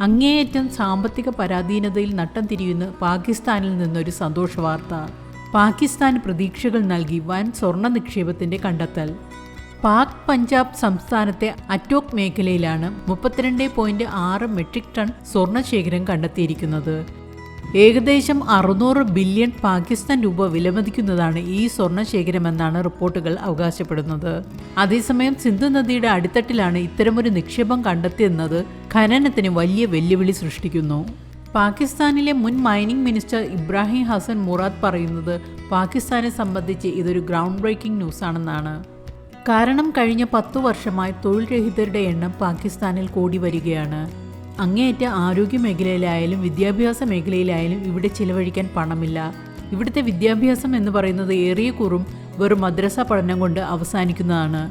അങ്ങേയറ്റം സാമ്പത്തിക പരാധീനതയിൽ നട്ടം തിരിയുന്ന പാകിസ്ഥാനിൽ നിന്നൊരു സന്തോഷ വാർത്ത. പാകിസ്ഥാൻ പ്രതീക്ഷകൾ നൽകി വൻ സ്വർണ്ണ നിക്ഷേപത്തിന്റെ കണ്ടെത്തൽ. പാക് പഞ്ചാബ് സംസ്ഥാനത്തെ അറ്റോക് മേഖലയിലാണ് 32.6 മെട്രിക് ടൺ സ്വർണ്ണശേഖരം കണ്ടെത്തിയിരിക്കുന്നത്. ഏകദേശം 600 ബില്യൺ പാകിസ്ഥാൻ രൂപ വിലമതിക്കുന്നതാണ് ഈ സ്വർണ്ണശേഖരമെന്നാണ് റിപ്പോർട്ടുകൾ അവകാശപ്പെടുന്നത്. അതേസമയം സിന്ധു നദിയുടെ അടിത്തട്ടിലാണ് ഇത്തരമൊരു നിക്ഷേപം കണ്ടെത്തിയെന്നത് ഖനനത്തിന് വലിയ വെല്ലുവിളി സൃഷ്ടിക്കുന്നു. പാകിസ്ഥാനിലെ മുൻ മൈനിംഗ് മിനിസ്റ്റർ ഇബ്രാഹിം ഹസൻ മുറാദ് പറയുന്നത് പാകിസ്ഥാനെ സംബന്ധിച്ച് ഇതൊരു ഗ്രൗണ്ട് ബ്രേക്കിംഗ് ന്യൂസാണെന്നാണ്. കാരണം കഴിഞ്ഞ 10 വർഷമായി തൊഴിൽ രഹിതരുടെ എണ്ണം പാകിസ്ഥാനിൽ കൂടി വരികയാണ്. അങ്ങേയറ്റ ആരോഗ്യ മേഖലയിലായാലും വിദ്യാഭ്യാസ മേഖലയിലായാലും ഇവിടെ ചിലവഴിക്കാൻ പണമില്ല. ഇവിടുത്തെ വിദ്യാഭ്യാസം എന്ന് പറയുന്നത് ഏറിയ കൂറും വെറും മദ്രസ പഠനം കൊണ്ട് അവസാനിക്കുന്നതാണ്.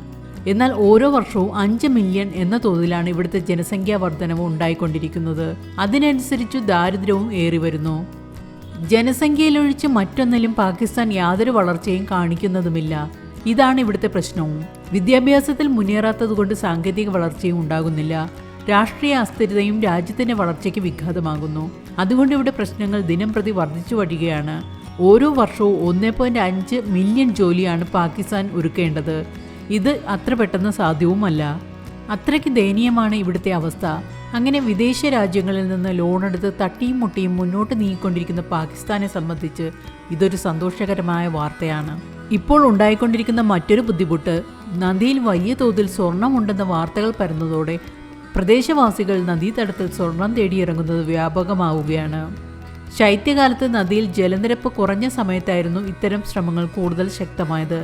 എന്നാൽ ഓരോ വർഷവും 5 മില്യൺ എന്ന തോതിലാണ് ഇവിടുത്തെ ജനസംഖ്യാ വർധനവ് ഉണ്ടായിക്കൊണ്ടിരിക്കുന്നത്. അതിനനുസരിച്ച് ദാരിദ്ര്യവും ഏറി വരുന്നു. ജനസംഖ്യയിലൊഴിച്ച് മറ്റൊന്നിലും പാകിസ്ഥാൻ യാതൊരു വളർച്ചയും കാണിക്കുന്നതുമില്ല. ഇതാണ് ഇവിടുത്തെ പ്രശ്നവും. വിദ്യാഭ്യാസത്തിൽ മുന്നേറാത്തതുകൊണ്ട് സാങ്കേതിക വളർച്ചയും ഉണ്ടാകുന്നില്ല. രാഷ്ട്രീയ അസ്ഥിരതയും രാജ്യത്തിന്റെ വളർച്ചയ്ക്ക് വിഘാതമാകുന്നു. അതുകൊണ്ട് ഇവിടെ പ്രശ്നങ്ങൾ ദിനം പ്രതി വർദ്ധിച്ചു വരികയാണ്. ഓരോ വർഷവും 1.5 മില്യൺ ജോലിയാണ് പാകിസ്ഥാൻ ഒരുക്കേണ്ടത്. ഇത് അത്ര പെട്ടെന്ന് സാധ്യവുമല്ല. അത്രയ്ക്ക് ദയനീയമാണ് ഇവിടുത്തെ അവസ്ഥ. അങ്ങനെ വിദേശ രാജ്യങ്ങളിൽ നിന്ന് ലോണെടുത്ത് തട്ടിയും മുട്ടിയും മുന്നോട്ട് നീങ്ങിക്കൊണ്ടിരിക്കുന്ന പാകിസ്ഥാനെ സംബന്ധിച്ച് ഇതൊരു സന്തോഷകരമായ വാർത്തയാണ്. ഇപ്പോൾ ഉണ്ടായിക്കൊണ്ടിരിക്കുന്ന മറ്റൊരു ബുദ്ധിമുട്ട്, നദിയിൽ വലിയ തോതിൽ സ്വർണ്ണമുണ്ടെന്ന വാർത്തകൾ പരന്നതോടെ പ്രദേശവാസികൾ നദീതടത്തിൽ സ്വർണം തേടിയിറങ്ങുന്നത് വ്യാപകമാവുകയാണ്. ശൈത്യകാലത്ത് നദിയിൽ ജലനിരപ്പ് കുറഞ്ഞ സമയത്തായിരുന്നു ഇത്തരം ശ്രമങ്ങൾ കൂടുതൽ ശക്തമായത്.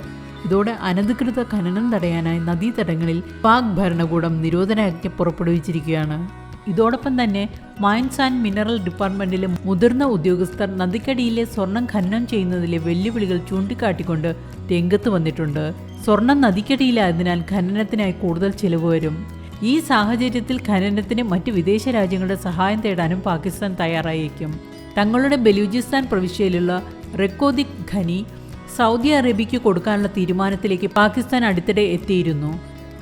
ഇതോടെ അനധികൃത ഖനനം തടയാനായി നദീതടങ്ങളിൽ പാക് ഭരണകൂടം നിരോധനാജ്ഞ പുറപ്പെടുവിച്ചിരിക്കുകയാണ്. ഇതോടൊപ്പം തന്നെ മൈൻസ് ആൻഡ് മിനറൽ ഡിപ്പാർട്ട്മെന്റിലെ മുതിർന്ന ഉദ്യോഗസ്ഥർ നദിക്കടിയിലെ സ്വർണം ഖനനം ചെയ്യുന്നതിലെ വെല്ലുവിളികൾ ചൂണ്ടിക്കാട്ടിക്കൊണ്ട് രംഗത്ത് വന്നിട്ടുണ്ട്. സ്വർണം നദിക്കടിയിലായതിനാൽ ഖനനത്തിനായി കൂടുതൽ ചിലവ് വരും. ഈ സാഹചര്യത്തിൽ ഖനനത്തിന് മറ്റ് വിദേശ രാജ്യങ്ങളുടെ സഹായം തേടാനും പാകിസ്ഥാൻ തയ്യാറായേക്കും. തങ്ങളുടെ ബലൂചിസ്ഥാൻ പ്രവിശ്യയിലുള്ള റെക്കോദി ഖനി സൗദി അറേബ്യയ്ക്ക് കൊടുക്കാനുള്ള തീരുമാനത്തിലേക്ക് പാകിസ്ഥാൻ അടുത്തിടെ എത്തിയിരുന്നു.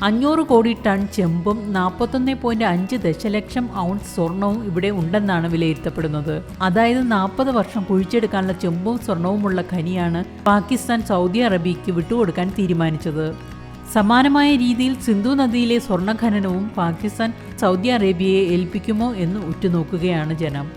500 കോടി ടൺ ചെമ്പും 41.5 ദശലക്ഷം ഔൺസ് സ്വർണവും ഇവിടെ ഉണ്ടെന്നാണ് വിലയിരുത്തപ്പെടുന്നത്. അതായത് 40 വർഷം കുഴിച്ചെടുക്കാനുള്ള ചെമ്പും സ്വർണവുമുള്ള ഖനിയാണ് പാകിസ്ഥാൻ സൗദി അറേബ്യയ്ക്ക് വിട്ടുകൊടുക്കാൻ തീരുമാനിച്ചത്. സമാനമായ രീതിയിൽ സിന്ധു നദിയിലെ സ്വർണ്ണ ഖനനവും പാകിസ്ഥാൻ സൗദി അറേബ്യയെ ഏൽപ്പിക്കുമോ എന്ന് ഉറ്റുനോക്കുകയാണ് ജനം.